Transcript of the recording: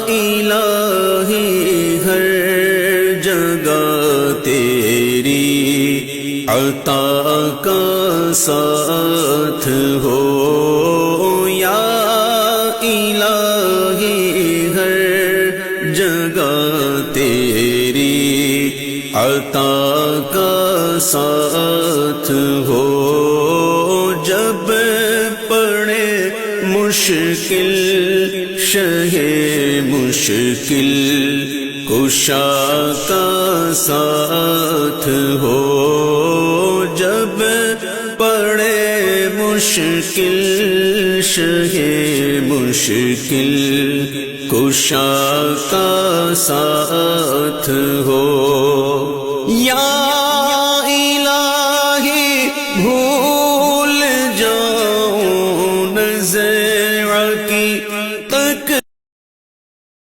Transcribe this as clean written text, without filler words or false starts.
الہی ہر جگہ تیری عطا کا ساتھ ہو، یا الہی ہر جگہ تیری عطا کا ساتھ ہو، جب پڑے مشکل شہ مشکل کشا کا ساتھ ہو، جب پڑے مشکل شہ مشکل کشا کا ساتھ ہو، یا